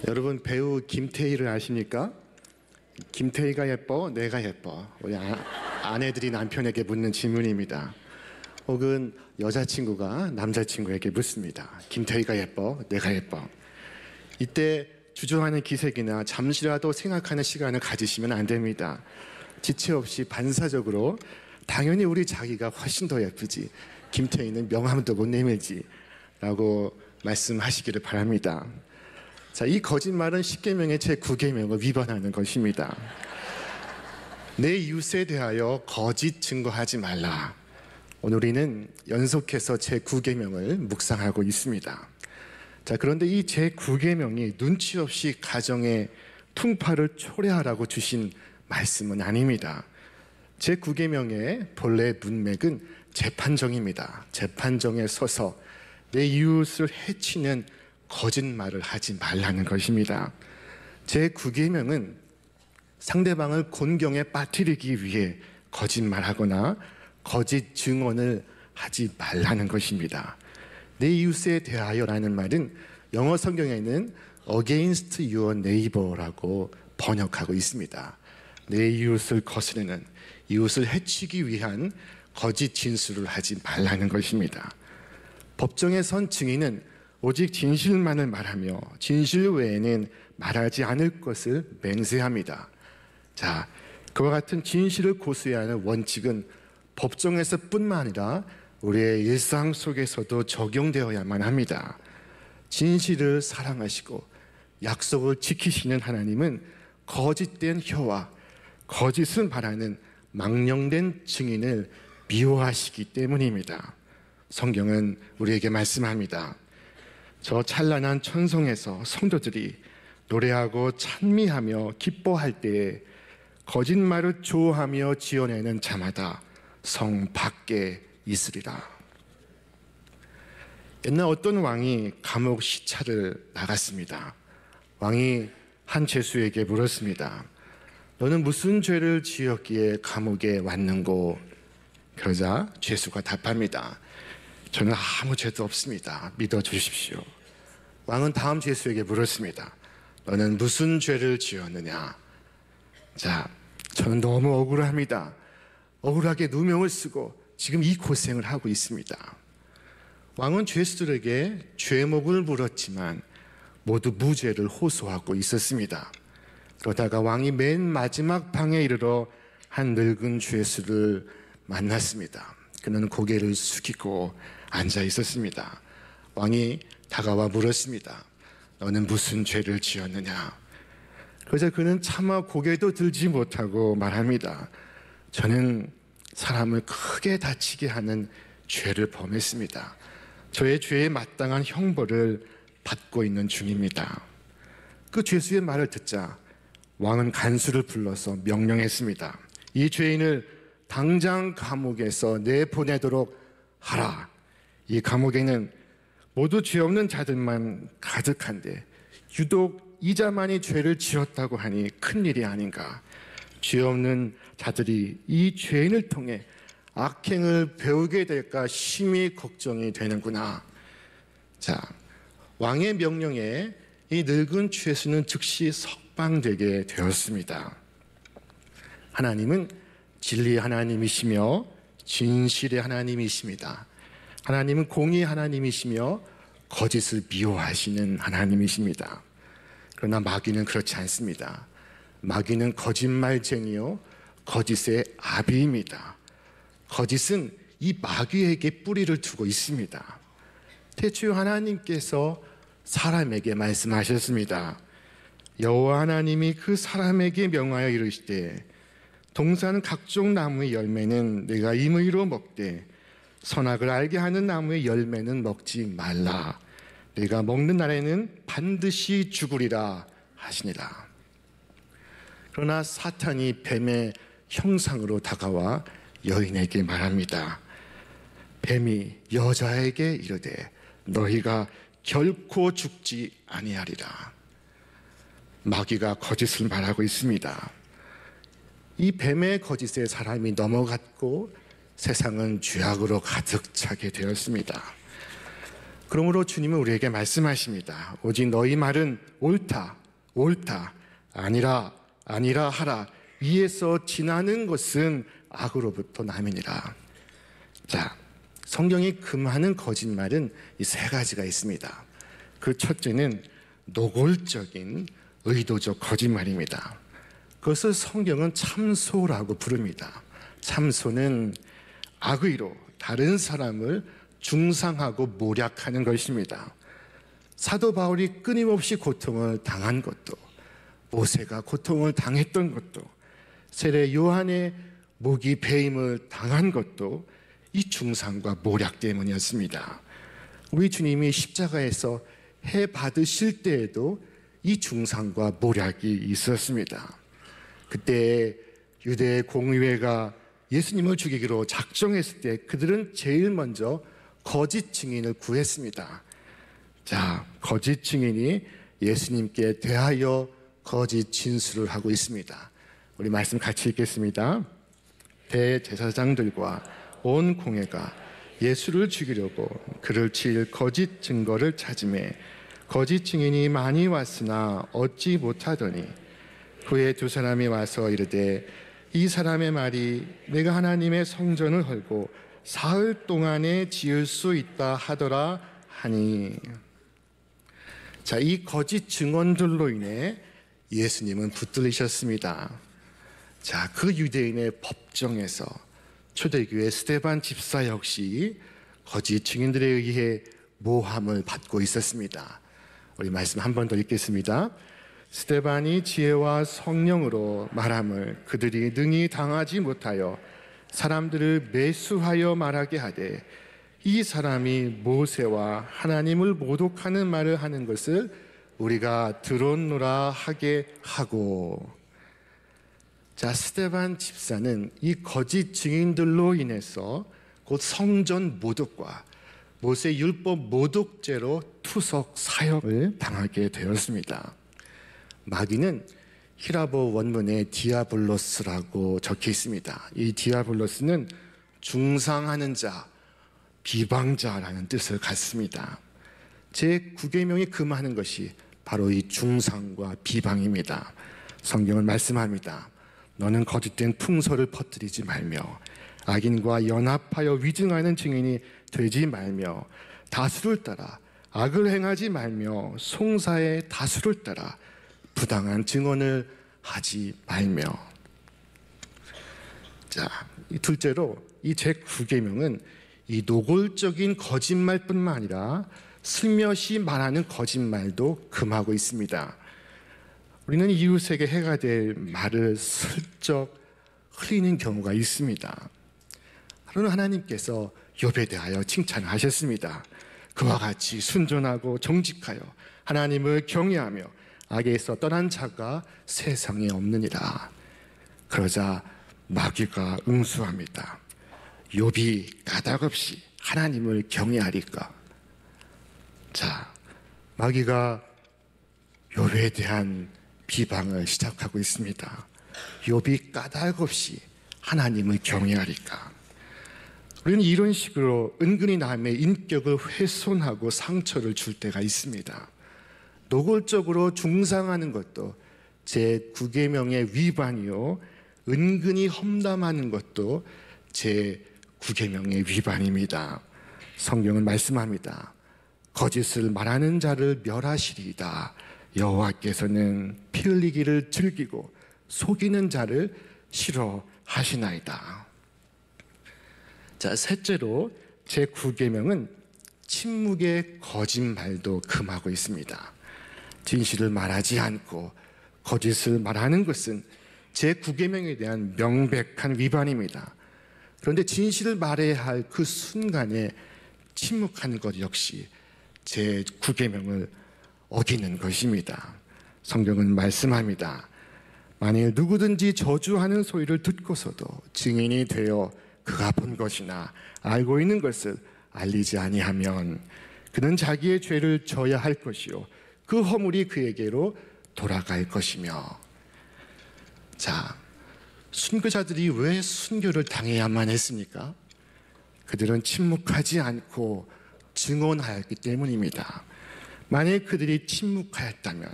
여러분 배우 김태희를 아십니까? 김태희가 예뻐? 내가 예뻐? 우리 아내들이 남편에게 묻는 질문입니다. 혹은 여자친구가 남자친구에게 묻습니다. 김태희가 예뻐? 내가 예뻐? 이때 주저하는 기색이나 잠시라도 생각하는 시간을 가지시면 안 됩니다. 지체 없이 반사적으로 당연히 우리 자기가 훨씬 더 예쁘지, 김태희는 명함도 못 내밀지 라고 말씀하시기를 바랍니다. 자, 이 거짓말은 10계명의 제9계명을 위반하는 것입니다. 내 이웃에 대하여 거짓 증거하지 말라. 오늘 우리는 연속해서 제9계명을 묵상하고 있습니다. 자, 그런데 이 제9계명이 눈치 없이 가정의 풍파를 초래하라고 주신 말씀은 아닙니다. 제9계명의 본래 문맥은 재판정입니다. 재판정에 서서 내 이웃을 해치는 거짓말을 하지 말라는 것입니다. 제9계명은 상대방을 곤경에 빠뜨리기 위해 거짓말하거나 거짓 증언을 하지 말라는 것입니다. 내 이웃에 대하여라는 말은 영어 성경에는 against your neighbor라고 번역하고 있습니다. 내 이웃을 거스르는, 이웃을 해치기 위한 거짓 진술을 하지 말라는 것입니다. 법정에 선 증인은 오직 진실만을 말하며 진실 외에는 말하지 않을 것을 맹세합니다. 자, 그와 같은 진실을 고수해야 하는 원칙은 법정에서 뿐만 아니라 우리의 일상 속에서도 적용되어야만 합니다. 진실을 사랑하시고 약속을 지키시는 하나님은 거짓된 혀와 거짓을 말하는 망령된 증인을 미워하시기 때문입니다. 성경은 우리에게 말씀합니다. 저 찬란한 천성에서 성도들이 노래하고 찬미하며 기뻐할 때에 거짓말을 좋아하며 지어내는 자마다 성 밖에 있으리라. 옛날 어떤 왕이 감옥 시찰을 나갔습니다. 왕이 한 죄수에게 물었습니다. 너는 무슨 죄를 지었기에 감옥에 왔는고? 그러자 죄수가 답합니다. 저는 아무 죄도 없습니다. 믿어주십시오. 왕은 다음 죄수에게 물었습니다. 너는 무슨 죄를 지었느냐? 자, 저는 너무 억울합니다. 억울하게 누명을 쓰고 지금 이 고생을 하고 있습니다. 왕은 죄수들에게 죄목을 물었지만 모두 무죄를 호소하고 있었습니다. 그러다가 왕이 맨 마지막 방에 이르러 한 늙은 죄수를 만났습니다. 그는 고개를 숙이고 앉아 있었습니다. 왕이 다가와 물었습니다. 너는 무슨 죄를 지었느냐? 그러자 그는 차마 고개도 들지 못하고 말합니다. 저는 사람을 크게 다치게 하는 죄를 범했습니다. 저의 죄에 마땅한 형벌을 받고 있는 중입니다. 그 죄수의 말을 듣자 왕은 간수를 불러서 명령했습니다. 이 죄인을 당장 감옥에서 내보내도록 하라. 이 감옥에는 모두 죄 없는 자들만 가득한데 유독 이 자만이 죄를 지었다고 하니 큰일이 아닌가. 죄 없는 자들이 이 죄인을 통해 악행을 배우게 될까 심히 걱정이 되는구나. 자, 왕의 명령에 이 늙은 죄수는 즉시 석방되게 되었습니다. 하나님은 진리의 하나님이시며 진실의 하나님이십니다. 하나님은 공의의 하나님이시며 거짓을 미워하시는 하나님이십니다. 그러나 마귀는 그렇지 않습니다. 마귀는 거짓말쟁이요 거짓의 아비입니다. 거짓은 이 마귀에게 뿌리를 두고 있습니다. 태초에 하나님께서 사람에게 말씀하셨습니다. 여호와 하나님이 그 사람에게 명하여 이르시되 동산 각종 나무의 열매는 내가 임의로 먹되 선악을 알게 하는 나무의 열매는 먹지 말라. 내가 먹는 날에는 반드시 죽으리라 하시니라. 그러나 사탄이 뱀의 형상으로 다가와 여인에게 말합니다. 뱀이 여자에게 이르되 너희가 결코 죽지 아니하리라. 마귀가 거짓을 말하고 있습니다. 이 뱀의 거짓에 사람이 넘어갔고 세상은 죄악으로 가득 차게 되었습니다. 그러므로 주님은 우리에게 말씀하십니다. 오직 너희 말은 옳다, 옳다, 아니라, 아니라 하라. 위에서 지나는 것은 악으로부터 남이니라. 자, 성경이 금하는 거짓말은 이 세 가지가 있습니다. 그 첫째는 노골적인 의도적 거짓말입니다. 그것을 성경은 참소라고 부릅니다. 참소는 악의로 다른 사람을 중상하고 모략하는 것입니다. 사도 바울이 끊임없이 고통을 당한 것도, 모세가 고통을 당했던 것도, 세례 요한의 목이 베임을 당한 것도 이 중상과 모략 때문이었습니다. 우리 주님이 십자가에서 해 받으실 때에도 이 중상과 모략이 있었습니다. 그때 유대 공의회가 예수님을 죽이기로 작정했을 때 그들은 제일 먼저 거짓 증인을 구했습니다. 자, 거짓 증인이 예수님께 대하여 거짓 진술을 하고 있습니다. 우리 말씀 같이 읽겠습니다. 대제사장들과 온 공회가 예수를 죽이려고 그를 칠 거짓 증거를 찾으매 거짓 증인이 많이 왔으나 얻지 못하더니 후에 두 사람이 와서 이르되 이 사람의 말이 내가 하나님의 성전을 헐고 사흘 동안에 지을 수 있다 하더라 하니. 자, 이 거짓 증언들로 인해 예수님은 붙들리셨습니다. 자, 그 유대인의 법정에서 초대교회 스데반 집사 역시 거짓 증인들에 의해 모함을 받고 있었습니다. 우리 말씀 한 번 더 읽겠습니다. 스데반이 지혜와 성령으로 말함을 그들이 능히 당하지 못하여 사람들을 매수하여 말하게 하되 이 사람이 모세와 하나님을 모독하는 말을 하는 것을 우리가 들었노라 하게 하고. 자, 스데반 집사는 이 거짓 증인들로 인해서 곧 성전 모독과 모세 율법 모독죄로 투석 사형을 당하게 되었습니다. 마귀는 히라보 원문에 디아블로스라고 적혀 있습니다. 이 디아블로스는 중상하는 자, 비방자라는 뜻을 갖습니다. 제9계명이 금하는 것이 바로 이 중상과 비방입니다. 성경은 말씀합니다. 너는 거짓된 풍설을 퍼뜨리지 말며 악인과 연합하여 위증하는 증인이 되지 말며 다수를 따라 악을 행하지 말며 송사의 다수를 따라 부당한 증언을 하지 말며. 자, 둘째로 이 제9계명은 이 노골적인 거짓말뿐만 아니라 슬며시 말하는 거짓말도 금하고 있습니다. 우리는 이웃에게 해가 될 말을 슬쩍 흘리는 경우가 있습니다. 하루는 하나님께서 욥에 대하여 칭찬하셨습니다. 그와 같이 순전하고 정직하여 하나님을 경외하며 악에서 떠난 자가 세상에 없느니라. 그러자 마귀가 응수합니다. 욥이 까닭없이 하나님을 경외하리까. 자, 마귀가 욥에 대한 비방을 시작하고 있습니다. 욥이 까닭없이 하나님을 경외하리까. 우리는 이런 식으로 은근히 남의 인격을 훼손하고 상처를 줄 때가 있습니다. 노골적으로 중상하는 것도 제9계명의 위반이요, 은근히 험담하는 것도 제9계명의 위반입니다. 성경은 말씀합니다. 거짓을 말하는 자를 멸하시리이다. 여호와께서는 피 흘리기를 즐기고 속이는 자를 싫어하시나이다. 자, 셋째로 제9계명은 침묵의 거짓말도 금하고 있습니다. 진실을 말하지 않고 거짓을 말하는 것은 제9계명에 대한 명백한 위반입니다. 그런데 진실을 말해야 할 그 순간에 침묵하는 것 역시 제9계명을 어기는 것입니다. 성경은 말씀합니다. 만일 누구든지 저주하는 소리를 듣고서도 증인이 되어 그가 본 것이나 알고 있는 것을 알리지 아니하면 그는 자기의 죄를 져야 할 것이요 그 허물이 그에게로 돌아갈 것이며. 자, 순교자들이 왜 순교를 당해야만 했습니까? 그들은 침묵하지 않고 증언하였기 때문입니다. 만약 그들이 침묵하였다면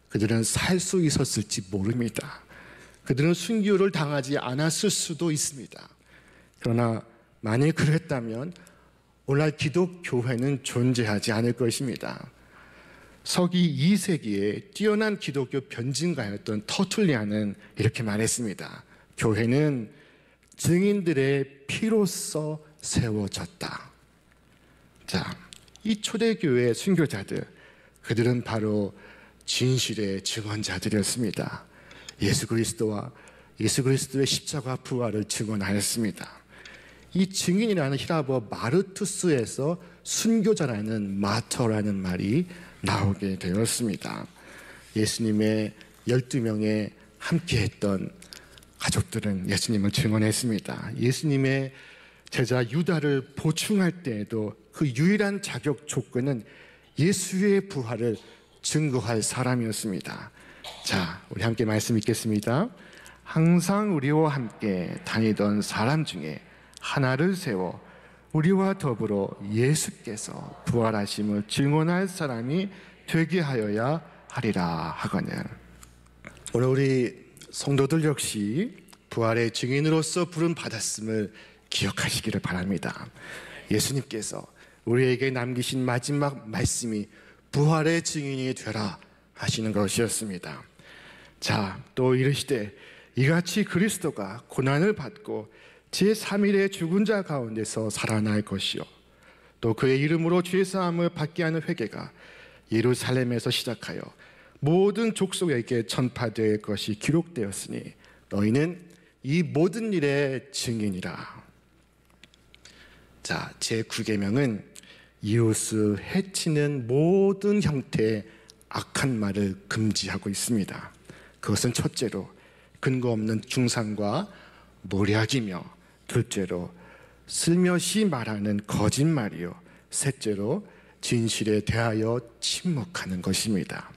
그들은 살 수 있었을지 모릅니다. 그들은 순교를 당하지 않았을 수도 있습니다. 그러나 만약 그랬다면 오늘날 기독교회는 존재하지 않을 것입니다. 서기 2세기에 뛰어난 기독교 변증가였던 터툴리안은 이렇게 말했습니다. 교회는 증인들의 피로써 세워졌다. 자, 이 초대교회 순교자들, 그들은 바로 진실의 증언자들이었습니다. 예수 그리스도와 예수 그리스도의 십자가 부활을 증언하였습니다. 이 증인이라는 히라버 마르투스에서 순교자라는 마터라는 말이 나오게 되었습니다. 예수님의 12명에 함께했던 가족들은 예수님을 증언했습니다. 예수님의 제자 유다를 보충할 때에도 그 유일한 자격 조건은 예수의 부활을 증거할 사람이었습니다. 자, 우리 함께 말씀 읽겠습니다. 항상 우리와 함께 다니던 사람 중에 하나를 세워 우리와 더불어 예수께서 부활하심을 증언할 사람이 되게 하여야 하리라 하거늘. 오늘 우리 성도들 역시 부활의 증인으로서 부름 받았음을 기억하시기를 바랍니다. 예수님께서 우리에게 남기신 마지막 말씀이 부활의 증인이 되라 하시는 것이었습니다. 자, 또 이르시되 이같이 그리스도가 고난을 받고 제3일에 죽은 자 가운데서 살아날 것이요 또 그의 이름으로 죄사함을 받게 하는 회개가 예루살렘에서 시작하여 모든 족속에게 전파될 것이 기록되었으니 너희는 이 모든 일의 증인이라. 자, 제9계명은 이웃을 해치는 모든 형태의 악한 말을 금지하고 있습니다. 그것은 첫째로 근거 없는 중상과 모략이며, 둘째로 슬며시 말하는 거짓말이요, 셋째로 진실에 대하여 침묵하는 것입니다.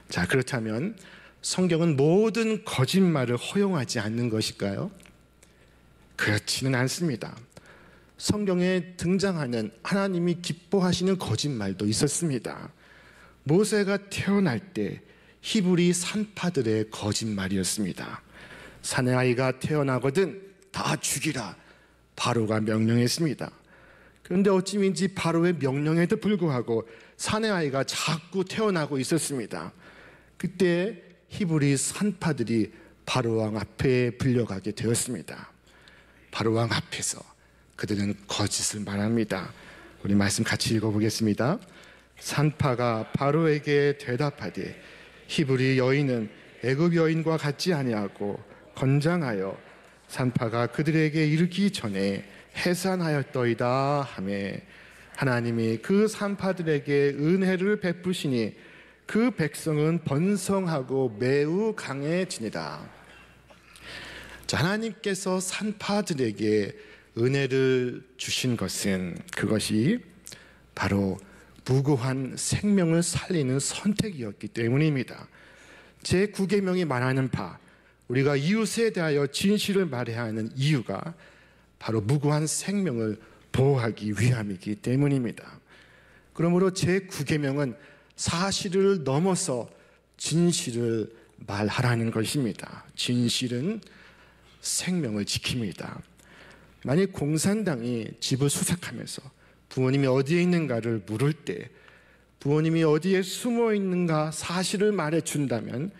자, 그렇다면 성경은 모든 거짓말을 허용하지 않는 것일까요? 그렇지는 않습니다. 성경에 등장하는 하나님이 기뻐하시는 거짓말도 있었습니다. 모세가 태어날 때 히브리 산파들의 거짓말이었습니다. 사내 아이가 태어나거든 다 죽이라 바로가 명령했습니다. 그런데 어찌민지 바로의 명령에도 불구하고 사내 아이가 자꾸 태어나고 있었습니다. 그때 히브리 산파들이 바로왕 앞에 불려가게 되었습니다. 바로왕 앞에서 그들은 거짓을 말합니다. 우리 말씀 같이 읽어보겠습니다. 산파가 바로에게 대답하되 히브리 여인은 애굽 여인과 같지 아니하고 건장하여 산파가 그들에게 이르기 전에 해산하였더이다 하매 하나님이 그 산파들에게 은혜를 베푸시니 그 백성은 번성하고 매우 강해지니라. 자, 하나님께서 산파들에게 은혜를 주신 것은 그것이 바로 무고한 생명을 살리는 선택이었기 때문입니다. 제9계명이 말하는 바 우리가 이웃에 대하여 진실을 말해야 하는 이유가 바로 무고한 생명을 보호하기 위함이기 때문입니다. 그러므로 제9계명은 사실을 넘어서 진실을 말하라는 것입니다. 진실은 생명을 지킵니다. 만약 공산당이 집을 수색하면서 부모님이 어디에 있는가를 물을 때 부모님이 어디에 숨어 있는가 사실을 말해준다면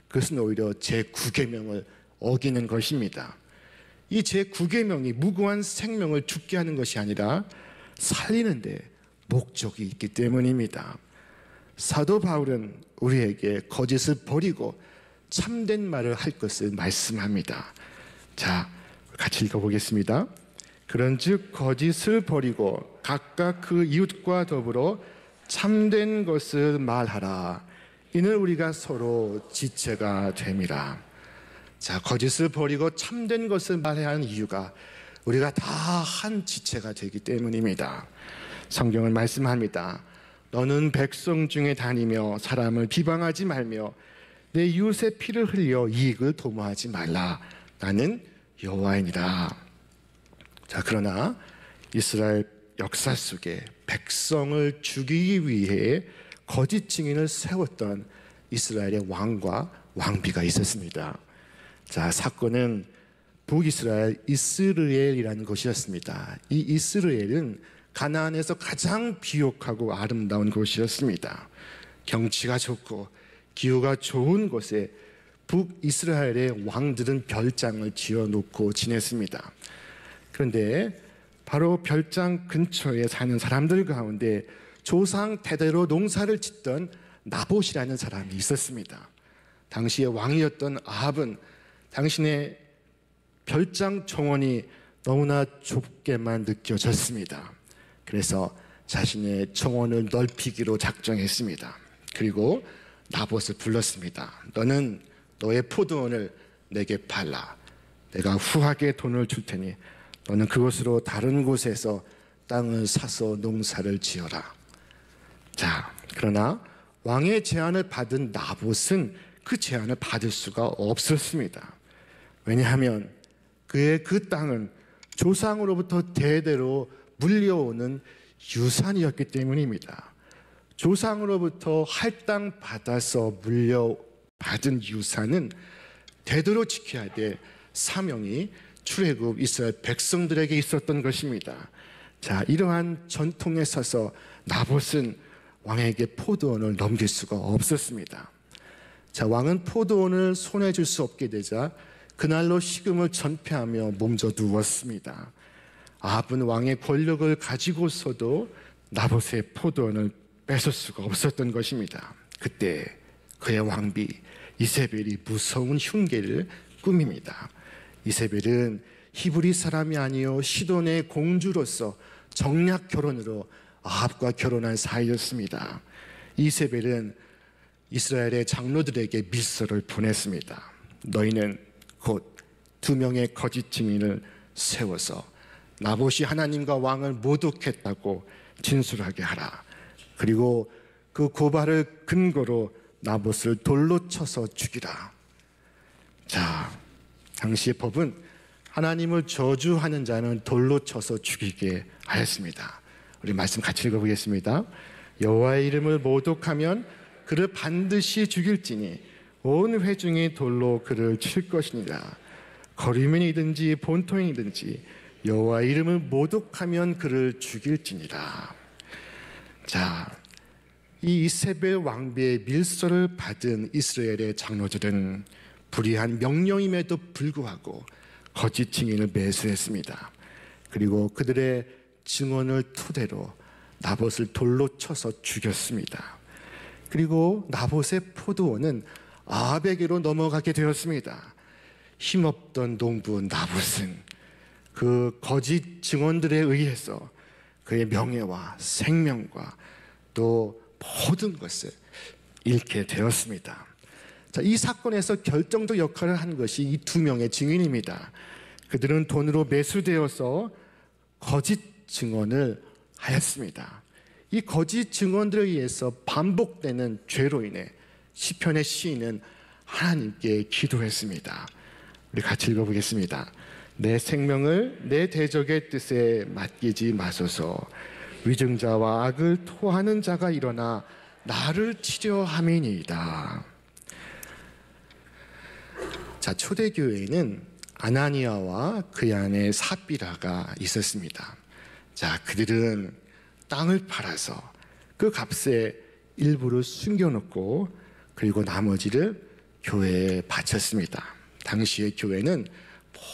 그것은 오히려 제9계명을 어기는 것입니다. 이 제9계명이 무고한 생명을 죽게 하는 것이 아니라 살리는 데 목적이 있기 때문입니다. 사도 바울은 우리에게 거짓을 버리고 참된 말을 할 것을 말씀합니다. 자, 같이 읽어보겠습니다. 그런즉 거짓을 버리고 각각 그 이웃과 더불어 참된 것을 말하라. 이는 우리가 서로 지체가 됨이라. 자, 거짓을 버리고 참된 것을 말해야 하는 이유가 우리가 다 한 지체가 되기 때문입니다. 성경은 말씀합니다. 너는 백성 중에 다니며 사람을 비방하지 말며 내 이웃의 피를 흘려 이익을 도모하지 말라. 나는 여호와이니라. 자, 그러나 이스라엘 역사 속에 백성을 죽이기 위해 거짓 증인을 세웠던 이스라엘의 왕과 왕비가 있었습니다. 자, 사건은 북이스라엘 이스르엘이라는 곳이었습니다. 이 이스르엘은 가나안에서 가장 비옥하고 아름다운 곳이었습니다. 경치가 좋고 기후가 좋은 곳에 북이스라엘의 왕들은 별장을 지어놓고 지냈습니다. 그런데 바로 별장 근처에 사는 사람들 가운데 조상 대대로 농사를 짓던 나봇이라는 사람이 있었습니다. 당시의 왕이었던 아합은 당신의 별장 정원이 너무나 좁게만 느껴졌습니다. 그래서 자신의 정원을 넓히기로 작정했습니다. 그리고 나봇을 불렀습니다. 너는 너의 포도원을 내게 팔라. 내가 후하게 돈을 줄 테니 너는 그곳으로 다른 곳에서 땅을 사서 농사를 지어라. 자, 그러나 왕의 제안을 받은 나봇은 그 제안을 받을 수가 없었습니다. 왜냐하면 그의 그 땅은 조상으로부터 대대로 물려오는 유산이었기 때문입니다. 조상으로부터 할당 받아서 물려받은 유산은 대대로 지켜야 될 사명이 출애굽 이스라엘 백성들에게 있었던 것입니다. 자, 이러한 전통에 서서 나봇은 왕에게 포도원을 넘길 수가 없었습니다. 자, 왕은 포도원을 손에 줄 수 없게 되자 그날로 식음을 전폐하며 몸져 누웠습니다. 아합은 왕의 권력을 가지고서도 나봇의 포도원을 뺏을 수가 없었던 것입니다. 그때 그의 왕비 이세벨이 무서운 흉계를 꾸밉니다. 이세벨은 히브리 사람이 아니요 시돈의 공주로서 정략 결혼으로 아합과 결혼한 사이였습니다. 이세벨은 이스라엘의 장로들에게 밀서를 보냈습니다. 너희는 곧 2명의 거짓 증인을 세워서 나봇이 하나님과 왕을 모독했다고 진술하게 하라. 그리고 그 고발을 근거로 나봇을 돌로 쳐서 죽이라. 자, 당시의 법은 하나님을 저주하는 자는 돌로 쳐서 죽이게 하였습니다. 우리 말씀 같이 읽어보겠습니다. 여호와의 이름을 모독하면 그를 반드시 죽일지니 온 회중이 돌로 그를 칠 것이니라. 거류민이든지 본토인이든지 여호와의 이름을 모독하면 그를 죽일지니라. 자, 이 이세벨 왕비의 밀서를 받은 이스라엘의 장로들은 불의한 명령임에도 불구하고 거짓 증인을 매수했습니다. 그리고 그들의 증언을 토대로 나봇을 돌로 쳐서 죽였습니다. 그리고 나봇의 포도원은 아합에게로 넘어가게 되었습니다. 힘없던 농부 나봇은 그 거짓 증언들에 의해서 그의 명예와 생명과 또 모든 것을 잃게 되었습니다. 자, 이 사건에서 결정적 역할을 한 것이 이 2명의 증인입니다. 그들은 돈으로 매수되어서 거짓 증언을 하였습니다. 이 거짓 증언들에 의해서 반복되는 죄로 인해 시편의 시인은 하나님께 기도했습니다. 우리 같이 읽어보겠습니다. 내 생명을 내 대적의 뜻에 맡기지 마소서. 위증자와 악을 토하는 자가 일어나 나를 치려 함이니이다. 자, 초대교회에는 아나니아와 그의 아내 삽비라가 있었습니다. 자, 그들은 땅을 팔아서 그 값에 일부를 숨겨놓고 그리고 나머지를 교회에 바쳤습니다. 당시의 교회는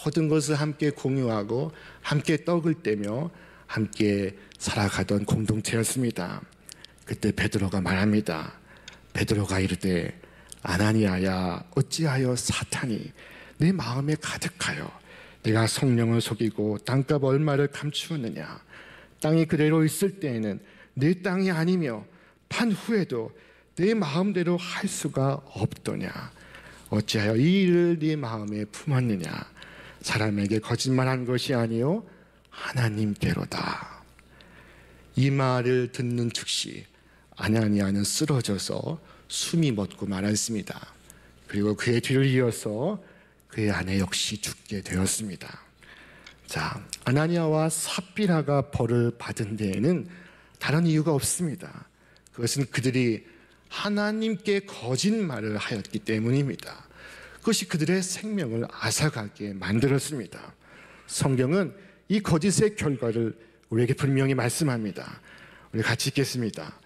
모든 것을 함께 공유하고 함께 떡을 떼며 함께 살아가던 공동체였습니다. 그때 베드로가 말합니다. 베드로가 이르되 아나니아야 어찌하여 사탄이 내 마음에 가득하여 내가 성령을 속이고 땅값 얼마를 감추었느냐. 땅이 그대로 있을 때에는 내 땅이 아니며 판 후에도 내 마음대로 할 수가 없더냐. 어찌하여 이 일을 네 마음에 품었느냐. 사람에게 거짓말한 것이 아니요 하나님께로다. 이 말을 듣는 즉시 아나니아는 쓰러져서 숨이 멎고 말았습니다. 그리고 그의 뒤를 이어서 그의 아내 역시 죽게 되었습니다. 자, 아나니아와 삽비라가 벌을 받은 데에는 다른 이유가 없습니다. 그것은 그들이 하나님께 거짓말을 하였기 때문입니다. 그것이 그들의 생명을 앗아가게 만들었습니다. 성경은 이 거짓의 결과를 우리에게 분명히 말씀합니다. 우리 같이 읽겠습니다.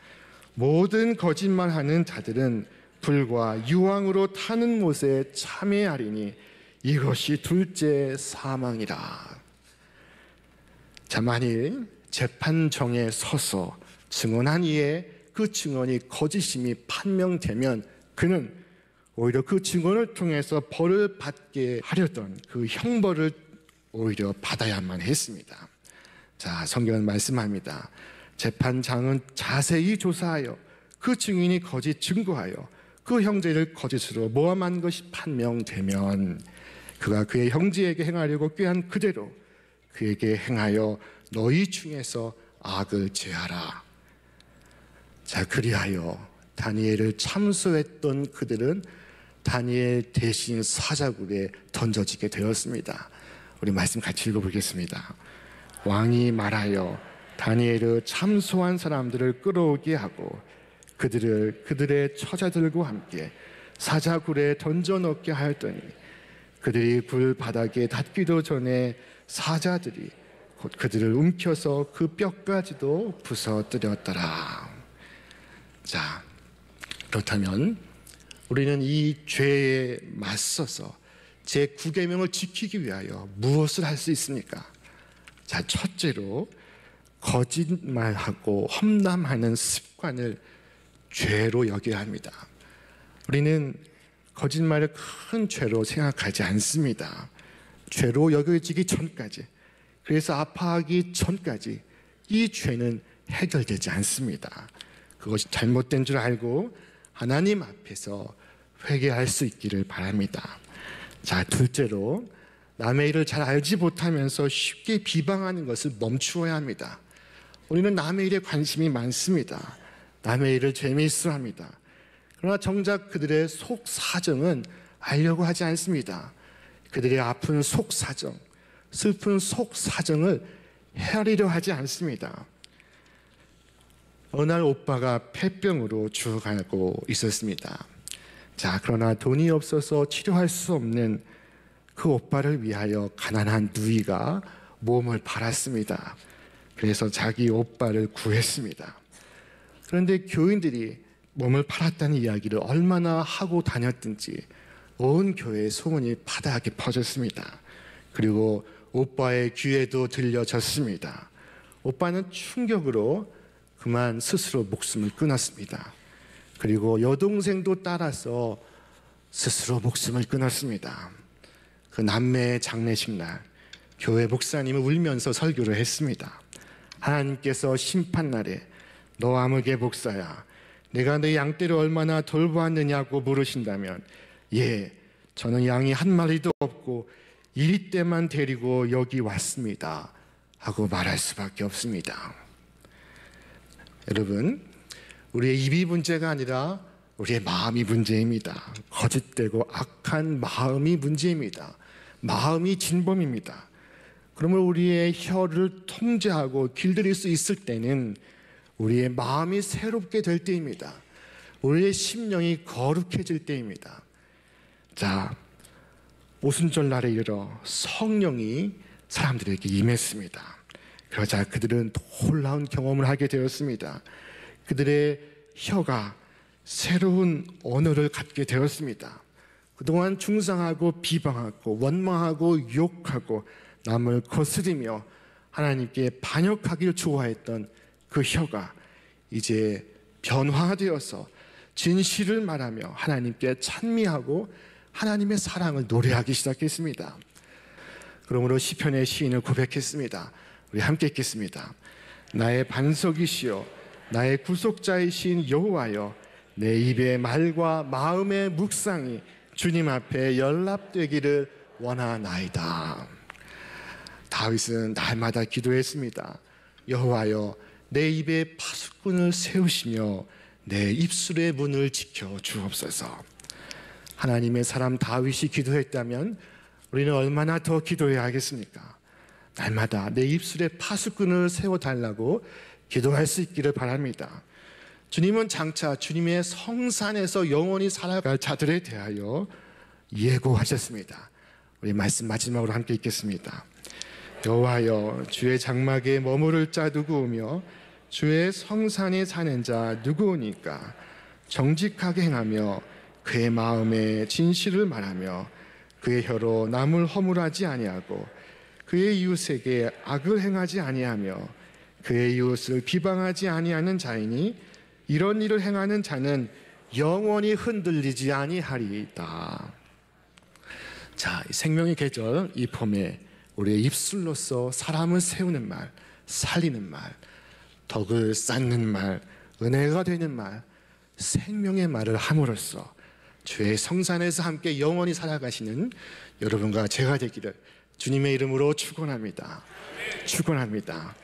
모든 거짓말하는 자들은 불과 유황으로 타는 못에 참회하리니 이것이 둘째 사망이라. 자, 만일 재판정에 서서 증언한 이에 그 증언이 거짓임이 판명되면 그는 오히려 그 증언을 통해서 벌을 받게 하려던 그 형벌을 오히려 받아야만 했습니다. 자, 성경은 말씀합니다. 재판장은 자세히 조사하여 그 증인이 거짓 증거하여 그 형제를 거짓으로 모함한 것이 판명되면 그가 그의 형제에게 행하려고 꾀한 그대로 그에게 행하여 너희 중에서 악을 제하라. 자, 그리하여 다니엘을 참소했던 그들은 다니엘 대신 사자굴에 던져지게 되었습니다. 우리 말씀 같이 읽어보겠습니다. 왕이 말하여 다니엘을 참소한 사람들을 끌어오게 하고 그들을 그들의 처자들과 함께 사자굴에 던져넣게 하였더니 그들이 불 바닥에 닿기도 전에 사자들이 곧 그들을 움켜서 그 뼈까지도 부서뜨렸더라. 자, 그렇다면 우리는 이 죄에 맞서서 제9계명을 지키기 위하여 무엇을 할 수 있습니까? 자, 첫째로 거짓말하고 험담하는 습관을 죄로 여겨야 합니다. 우리는 거짓말을 큰 죄로 생각하지 않습니다. 죄로 여겨지기 전까지, 그래서 아파하기 전까지 이 죄는 해결되지 않습니다. 그것이 잘못된 줄 알고 하나님 앞에서 회개할 수 있기를 바랍니다. 자, 둘째로 남의 일을 잘 알지 못하면서 쉽게 비방하는 것을 멈추어야 합니다. 우리는 남의 일에 관심이 많습니다. 남의 일을 재미있어합니다. 그러나 정작 그들의 속 사정은 알려고 하지 않습니다. 그들의 아픈 속 사정, 슬픈 속 사정을 헤아리려 하지 않습니다. 어느 날 오빠가 폐병으로 죽어가고 있었습니다. 자, 그러나 돈이 없어서 치료할 수 없는 그 오빠를 위하여 가난한 누이가 몸을 팔았습니다. 그래서 자기 오빠를 구했습니다. 그런데 교인들이 몸을 팔았다는 이야기를 얼마나 하고 다녔든지 온 교회에 소문이 파다하게 퍼졌습니다. 그리고 오빠의 귀에도 들려졌습니다. 오빠는 충격으로 그만 스스로 목숨을 끊었습니다. 그리고 여동생도 따라서 스스로 목숨을 끊었습니다. 그 남매의 장례식 날 교회 목사님은 울면서 설교를 했습니다. 하나님께서 심판날에 너 아무개 목사야, 내가 내 양떼를 얼마나 돌보았느냐고 물으신다면 예, 저는 양이 한 마리도 없고 이리떼만 데리고 여기 왔습니다 하고 말할 수밖에 없습니다. 여러분, 우리의 입이 문제가 아니라 우리의 마음이 문제입니다. 거짓되고 악한 마음이 문제입니다. 마음이 진범입니다. 그러면 우리의 혀를 통제하고 길들일 수 있을 때는 우리의 마음이 새롭게 될 때입니다. 우리의 심령이 거룩해질 때입니다. 자, 오순절 날에 이르러 성령이 사람들에게 임했습니다. 그러자 그들은 놀라운 경험을 하게 되었습니다. 그들의 혀가 새로운 언어를 갖게 되었습니다. 그동안 중상하고 비방하고 원망하고 욕하고 남을 거스리며 하나님께 반역하기를 좋아했던 그 혀가 이제 변화되어서 진실을 말하며 하나님께 찬미하고 하나님의 사랑을 노래하기 시작했습니다. 그러므로 시편의 시인을 고백했습니다. 우리 함께 읽겠습니다. 나의 반석이시여 나의 구속자이신 여호와여, 내 입의 말과 마음의 묵상이 주님 앞에 연락되기를 원하나이다. 다윗은 날마다 기도했습니다. 여호와여, 내 입에 파수꾼을 세우시며 내 입술의 문을 지켜 주옵소서. 하나님의 사람 다윗이 기도했다면 우리는 얼마나 더 기도해야 하겠습니까? 날마다 내 입술에 파수꾼을 세워달라고 기도할 수 있기를 바랍니다. 주님은 장차 주님의 성산에서 영원히 살아갈 자들에 대하여 예고하셨습니다. 우리 말씀 마지막으로 함께 읽겠습니다. 여호와여, 주의 장막에 머무를 자 누구오며 주의 성산에 사는 자 누구오니까? 정직하게 행하며 그의 마음에 진실을 말하며 그의 혀로 남을 허물하지 아니하고 그의 이웃에게 악을 행하지 아니하며 그의 이웃을 비방하지 아니하는 자이니 이런 일을 행하는 자는 영원히 흔들리지 아니하리이다. 자, 생명의 계절 이 봄에 우리의 입술로서 사람을 세우는 말, 살리는 말, 덕을 쌓는 말, 은혜가 되는 말, 생명의 말을 함으로써 주의 성산에서 함께 영원히 살아가시는 여러분과 제가 되기를 주님의 이름으로 축원합니다. 축원합니다.